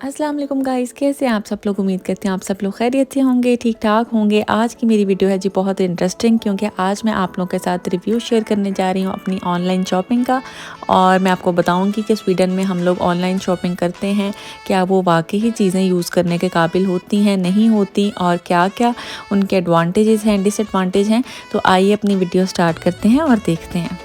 अस्सलाम वालेकुम गाइस, कैसे हैं आप सब लोग। उम्मीद करते हैं आप सब लोग खैरियत से होंगे, ठीक ठाक होंगे। आज की मेरी वीडियो है जी बहुत इंटरेस्टिंग, क्योंकि आज मैं आप लोगों के साथ रिव्यू शेयर करने जा रही हूँ अपनी ऑनलाइन शॉपिंग का। और मैं आपको बताऊंगी कि स्वीडन में हम लोग ऑनलाइन शॉपिंग करते हैं, क्या वो वाकई ही चीज़ें यूज़ करने के काबिल होती हैं, नहीं होती, और क्या क्या उनके एडवांटेजेस हैं, डिसएडवांटेज हैं। तो आइए अपनी वीडियो स्टार्ट करते हैं और देखते हैं।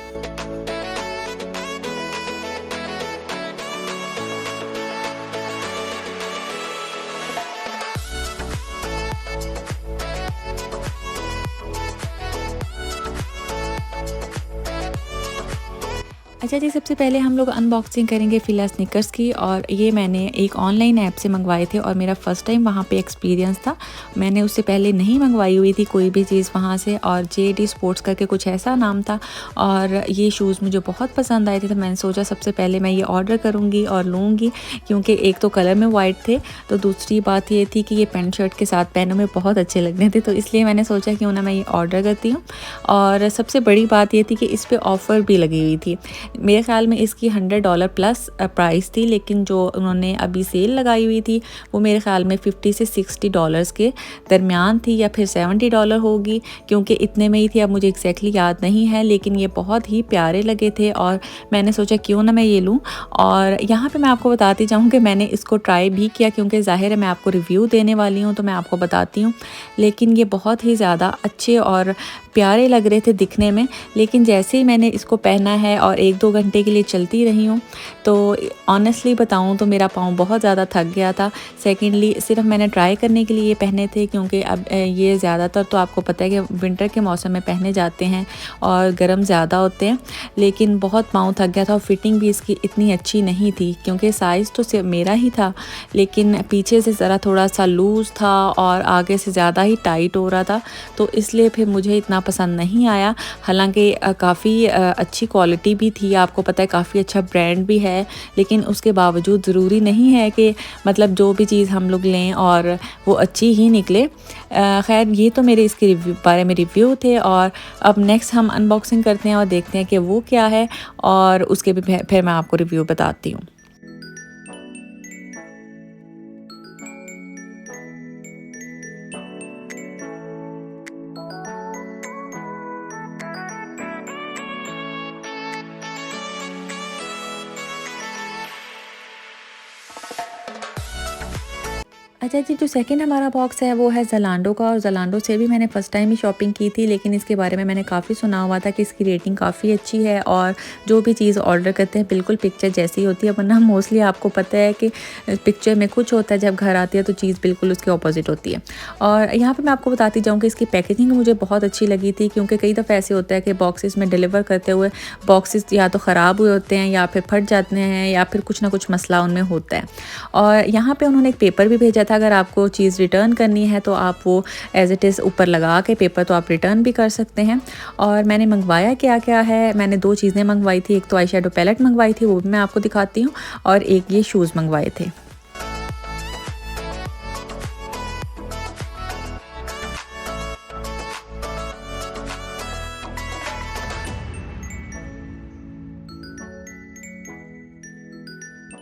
अच्छा जी, सबसे पहले हम लोग अनबॉक्सिंग करेंगे फ़िला स्निकर्स की। और ये मैंने एक ऑनलाइन ऐप से मंगवाए थे और मेरा फ़र्स्ट टाइम वहाँ पे एक्सपीरियंस था। मैंने उससे पहले नहीं मंगवाई हुई थी कोई भी चीज़ वहाँ से, और जेडी स्पोर्ट्स करके कुछ ऐसा नाम था। और ये शूज़ मुझे बहुत पसंद आए थे, तो मैंने सोचा सबसे पहले मैं ये ऑर्डर करूँगी और लूँगी, क्योंकि एक तो कलर में वाइट थे, तो दूसरी बात ये थी कि ये पैंट शर्ट के साथ पहनने में बहुत अच्छे लग रहे थे। तो इसलिए मैंने सोचा क्यों ना मैं ये ऑर्डर करती हूँ। और सबसे बड़ी बात ये थी कि इस पर ऑफ़र भी लगी हुई थी। मेरे ख़्याल में इसकी $100 प्लस प्राइस थी, लेकिन जो उन्होंने अभी सेल लगाई हुई थी वो मेरे ख़्याल में $50 से $60 के दरमियान थी, या फिर $70 होगी, क्योंकि इतने में ही थी। अब मुझे एग्जैक्टली याद नहीं है, लेकिन ये बहुत ही प्यारे लगे थे और मैंने सोचा क्यों ना मैं ये लूँ। और यहाँ पे मैं आपको बताती जाऊँ कि मैंने इसको ट्राई भी किया, क्योंकि ज़ाहिर है मैं आपको रिव्यू देने वाली हूँ तो मैं आपको बताती हूँ। लेकिन ये बहुत ही ज़्यादा अच्छे और प्यारे लग रहे थे दिखने में। लेकिन जैसे ही मैंने इसको पहना है और 1-2 घंटे के लिए चलती रही हूँ, तो ऑनेस्टली बताऊँ तो मेरा पाँव बहुत ज़्यादा थक गया था। सेकेंडली सिर्फ मैंने ट्राई करने के लिए ये पहने थे, क्योंकि अब ये ज़्यादातर तो आपको पता है कि विंटर के मौसम में पहने जाते हैं और गर्म ज़्यादा होते हैं। लेकिन बहुत पाँव थक गया था और फिटिंग भी इसकी इतनी अच्छी नहीं थी, क्योंकि साइज़ तो सिर्फ मेरा ही था, लेकिन पीछे से ज़रा थोड़ा सा लूज़ था और आगे से ज़्यादा ही टाइट हो रहा था। तो इसलिए फिर मुझे इतना पसंद नहीं आया। हालांकि काफ़ी अच्छी क्वालिटी भी थी, आपको पता है काफ़ी अच्छा ब्रांड भी है, लेकिन उसके बावजूद ज़रूरी नहीं है कि मतलब जो भी चीज़ हम लोग लें और वो अच्छी ही निकले। खैर, ये तो मेरे इसके बारे में रिव्यू थे। और अब नेक्स्ट हम अनबॉक्सिंग करते हैं और देखते हैं कि वो क्या है, और उसके भी फिर मैं आपको रिव्यू बताती हूँ। अच्छा जी, जो सेकंड हमारा बॉक्स है वो है ज़लांडो का। और ज़लांडो से भी मैंने फ़र्स्ट टाइम ही शॉपिंग की थी, लेकिन इसके बारे में मैंने काफ़ी सुना हुआ था कि इसकी रेटिंग काफ़ी अच्छी है और जो भी चीज़ ऑर्डर करते हैं बिल्कुल पिक्चर जैसी होती है। वरना मोस्टली आपको पता है कि पिक्चर में कुछ होता है, जब घर आती है तो चीज़ बिल्कुल उसके ऑपोजिट होती है। और यहाँ पर मैं आपको बताती जाऊँ कि इसकी पैकेजिंग मुझे बहुत अच्छी लगी थी, क्योंकि कई दफ़ा ऐसे होता है कि बॉक्सेस में डिलीवर करते हुए बॉक्सेस या तो ख़राब हुए होते हैं, या फिर फट जाते हैं, या फिर कुछ ना कुछ मसला उनमें होता है। और यहाँ पे उन्होंने एक पेपर भी भेजा था, अगर आपको चीज़ रिटर्न करनी है तो आप वो एज़ इट इज़ ऊपर लगा के पेपर तो आप रिटर्न भी कर सकते हैं। और मैंने मंगवाया क्या क्या है, मैंने 2 चीज़ें मंगवाई थी। एक तो आई शेडो पैलेट मंगवाई थी, वो भी मैं आपको दिखाती हूँ, और एक ये शूज़ मंगवाए थे।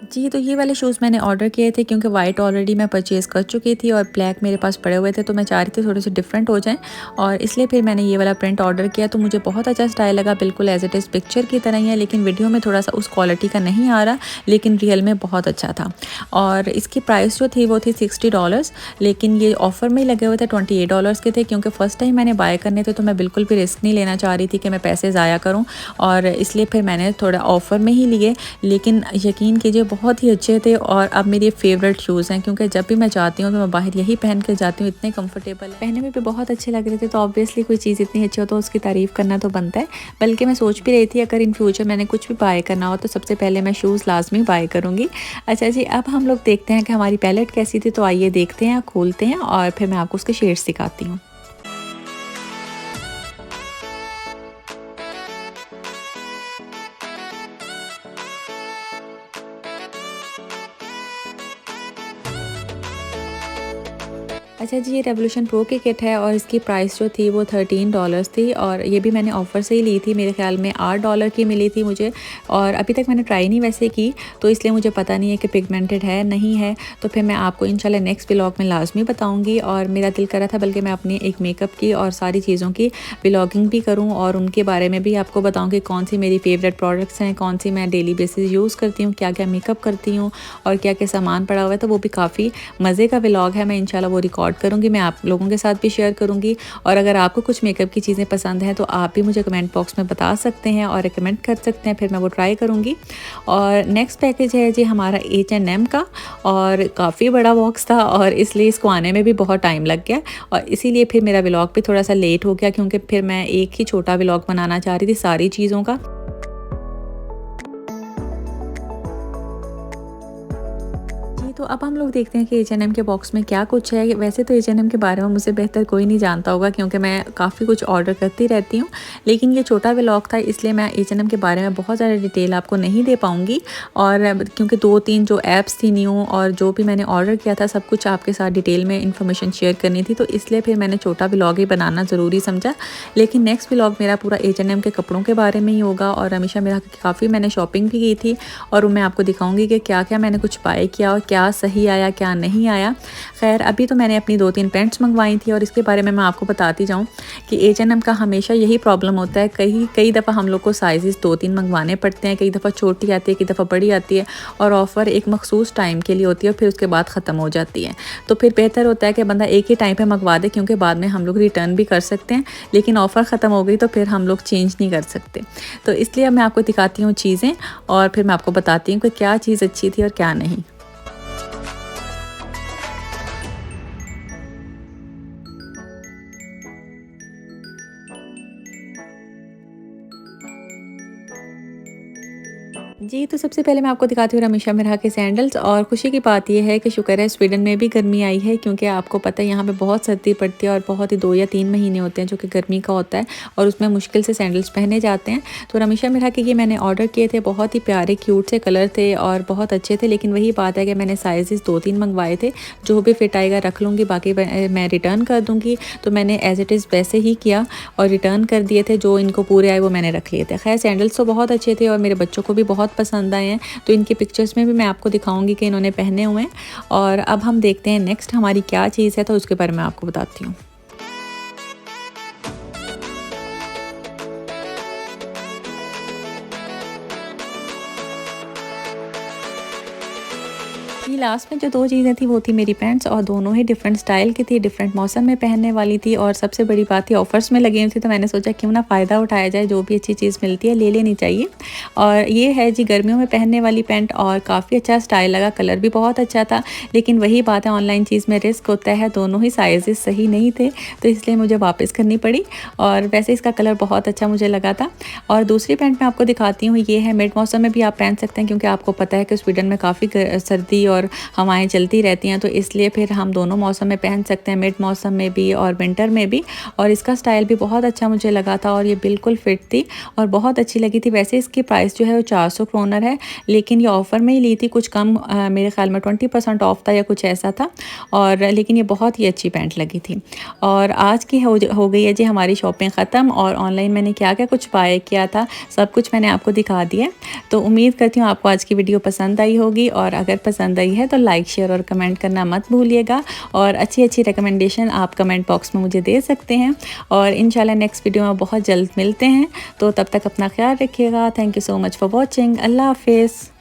जी, तो ये वाले शूज़ मैंने ऑर्डर किए थे, क्योंकि वाइट ऑलरेडी मैं परचेज़ कर चुकी थी और ब्लैक मेरे पास पड़े हुए थे, तो मैं चाह रही थी थोड़े से डिफरेंट हो जाएँ, और इसलिए फिर मैंने ये वाला प्रिंट ऑर्डर किया। तो मुझे बहुत अच्छा स्टाइल लगा, बिल्कुल एज़ इट इज़ पिक्चर की तरह ही है, लेकिन वीडियो में थोड़ा-सा उस क्वालिटी का नहीं आ रहा, लेकिन रियल में बहुत अच्छा था। और इसकी प्राइस जो थी वो थी $60, लेकिन ये ऑफ़र में ही लगे हुए थे, $28 के थे। क्योंकि फ़र्स्ट टाइम मैंने बाय करने थे, तो मैं बिल्कुल भी रिस्क नहीं लेना चाह रही थी कि मैं पैसे ज़ाया करूँ, और इसलिए फिर मैंने थोड़ा ऑफ़र में ही लिए। लेकिन यकीन कीजिए बहुत ही अच्छे थे, और अब मेरे फेवरेट शूज़ हैं, क्योंकि जब भी मैं जाती हूँ तो मैं बाहर यही पहन के जाती हूँ। इतने कंफर्टेबल है, पहनने में भी बहुत अच्छे लग रहे थे। तो ऑब्वियसली कोई चीज़ इतनी अच्छी हो तो उसकी तारीफ़ करना तो बनता है। बल्कि मैं सोच भी रही थी, अगर इन फ्यूचर मैंने कुछ भी बाय करना हो तो सबसे पहले मैं शूज़ लाजमी बाय करूँगी। अच्छा जी, अब हम लोग देखते हैं कि हमारी पैलेट कैसी थी। तो आइए देखते हैं, खोलते हैं, और फिर मैं आपको उसके शेड्स दिखाती हूँ। अच्छा जी, ये रेवोल्यूशन प्रो की किट है और इसकी प्राइस जो थी वो $13 थी और ये भी मैंने ऑफ़र से ही ली थी। मेरे ख़्याल में $8 की मिली थी मुझे और अभी तक मैंने ट्राई नहीं वैसे की, तो इसलिए मुझे पता नहीं है कि पिगमेंटेड है नहीं है। तो फिर मैं आपको इंशाल्लाह नेक्स्ट व्लॉग में लाज़मी बताऊँगी। और मेरा दिल कर रहा था बल्कि मैं अपने एक मेकअप की और सारी चीज़ों की व्लॉगिंग भी करूँ और उनके बारे में भी आपको बताऊँ कि कौन सी मेरी फ़ेवरेट प्रोडक्ट्स हैं, कौन सी मैं डेली बेसिस यूज़ करती हूँ, क्या-क्या मेकअप करती हूँ और क्या-क्या सामान पड़ा हुआ है। तो वो भी काफ़ी मज़े का व्लॉग है, मैं इंशाल्लाह वो रिकॉर्ड करूँगी, मैं आप लोगों के साथ भी शेयर करूँगी। और अगर आपको कुछ मेकअप की चीज़ें पसंद हैं तो आप भी मुझे कमेंट बॉक्स में बता सकते हैं और रिकमेंड कर सकते हैं, फिर मैं वो ट्राई करूँगी। और नेक्स्ट पैकेज है जी हमारा H&M का और काफ़ी बड़ा बॉक्स था और इसलिए इसको आने में भी बहुत टाइम लग गया और इसीलिए फिर मेरा व्लॉग भी थोड़ा सा लेट हो गया, क्योंकि फिर मैं एक ही छोटा व्लॉग बनाना चाह रही थी सारी चीज़ों का। तो अब हम लोग देखते हैं कि H&M के बॉक्स में क्या कुछ है। वैसे तो H&M के बारे में मुझसे बेहतर कोई नहीं जानता होगा, क्योंकि मैं काफ़ी कुछ ऑर्डर करती रहती हूँ, लेकिन ये छोटा व्लॉग था इसलिए मैं H&M के बारे में बहुत ज़्यादा डिटेल आपको नहीं दे पाऊँगी। और क्योंकि 2-3 जो ऐप्स थी न्यू और जो भी मैंने ऑर्डर किया था सब कुछ आपके साथ डिटेल में इन्फॉर्मेशन शेयर करनी थी, तो इसलिए फिर मैंने छोटा व्लॉग ही बनाना ज़रूरी समझा। लेकिन नेक्स्ट व्लॉग मेरा पूरा H&M के कपड़ों के बारे में ही होगा और हमेशा मेरा काफ़ी मैंने शॉपिंग भी की थी और मैं आपको दिखाऊँगी कि क्या क्या मैंने कुछ बाय किया और क्या सही आया क्या नहीं आया। खैर अभी तो मैंने अपनी 2-3 पैंट्स मंगवाई थी और इसके बारे में मैं आपको बताती जाऊँ कि H&M का हमेशा यही प्रॉब्लम होता है, कई दफ़ा हम लोग को साइज़ 2-3 मंगवाने पड़ते हैं, कई दफ़ा छोटी आती है, कई दफ़ा बड़ी आती है और ऑफ़र एक मखसूस टाइम के लिए होती है और फिर उसके बाद ख़त्म हो जाती है। तो फिर बेहतर होता है कि बंदा एक ही टाइम पर मंगवा दे, क्योंकि बाद में हम लोग रिटर्न भी कर सकते हैं, लेकिन ऑफ़र ख़त्म हो गई तो फिर हम लोग चेंज नहीं कर सकते। तो इसलिए मैं आपको दिखाती हूँ चीज़ें और फिर मैं आपको बताती हूँ कि क्या चीज़ अच्छी थी और क्या नहीं। जी, तो सबसे पहले मैं आपको दिखाती हूँ रमीशा मिर्हा के सैंडल्स। और खुशी की बात ये है कि शुक्र है स्वीडन में भी गर्मी आई है, क्योंकि आपको पता है यहाँ पे बहुत सर्दी पड़ती है और बहुत ही 2 या 3 महीने होते हैं जो कि गर्मी का होता है और उसमें मुश्किल से सैंडल्स पहने जाते हैं। तो रमीशा मिर्हा के ये मैंने ऑर्डर किए थे, बहुत ही प्यारे क्यूट से कलर थे और बहुत अच्छे थे, लेकिन वही बात है कि मैंने साइज़ 2-3 मंगवाए थे, जो भी फिट आएगा रख लूँगी, बाकी मैं रिटर्न कर दूँगी। तो मैंने एज़ इट इज़ वैसे ही किया और रिटर्न कर दिए थे, जो इनको पूरे आए वो मैंने रख लिए थे। खैर सैंडल्स तो बहुत अच्छे थे और मेरे बच्चों को भी बहुत पसंद आए हैं, तो इनकी पिक्चर्स में भी मैं आपको दिखाऊंगी कि इन्होंने पहने हुए हैं। और अब हम देखते हैं नेक्स्ट हमारी क्या चीज़ है, तो उसके बारे में आपको बताती हूँ। जी, लास्ट में जो 2 चीज़ें थी वो थी मेरी पैंट्स और दोनों ही डिफरेंट स्टाइल की थी, डिफरेंट मौसम में पहनने वाली थी और सबसे बड़ी बात थी ऑफ़र्स में लगी हुई थी, तो मैंने सोचा क्यों ना फ़ायदा उठाया जाए, जो भी अच्छी चीज़ मिलती है ले लेनी चाहिए। और ये है जी गर्मियों में पहनने वाली पैंट और काफ़ी अच्छा स्टाइल लगा, कलर भी बहुत अच्छा था, लेकिन वही बात है ऑनलाइन चीज़ में रिस्क होता है, दोनों ही साइज़ सही नहीं थे तो इसलिए मुझे वापस करनी पड़ी। और वैसे इसका कलर बहुत अच्छा मुझे लगा था। और दूसरी पैंट मैं आपको दिखाती हूँ, ये है मिड मौसम में भी आप पहन सकते हैं, क्योंकि आपको पता है कि स्वीडन में काफ़ी सर्दी और हवाएं चलती रहती हैं, तो इसलिए फिर हम दोनों मौसम में पहन सकते हैं, मिड मौसम में भी और विंटर में भी। और इसका स्टाइल भी बहुत अच्छा मुझे लगा था और ये बिल्कुल फिट थी और बहुत अच्छी लगी थी। वैसे इसकी प्राइस जो है वो 400 क्रोनर है, लेकिन ये ऑफ़र में ही ली थी, कुछ कम मेरे ख्याल में 20% ऑफ था या कुछ ऐसा था। और लेकिन ये बहुत ही अच्छी पैंट लगी थी। और आज की हो गई है जी हमारी शॉपिंग ख़त्म और ऑनलाइन मैंने क्या क्या कुछ बाय किया था सब कुछ मैंने आपको दिखा दिया। तो उम्मीद करती हूँ आपको आज की वीडियो पसंद आई होगी, और अगर पसंद आई है तो लाइक शेयर और कमेंट करना मत भूलिएगा। और अच्छी अच्छी रिकमेंडेशन आप कमेंट बॉक्स में मुझे दे सकते हैं और इंशाल्लाह नेक्स्ट वीडियो में बहुत जल्द मिलते हैं। तो तब तक अपना ख्याल रखिएगा। Thank you so much for watching. अल्लाह हाफिज़।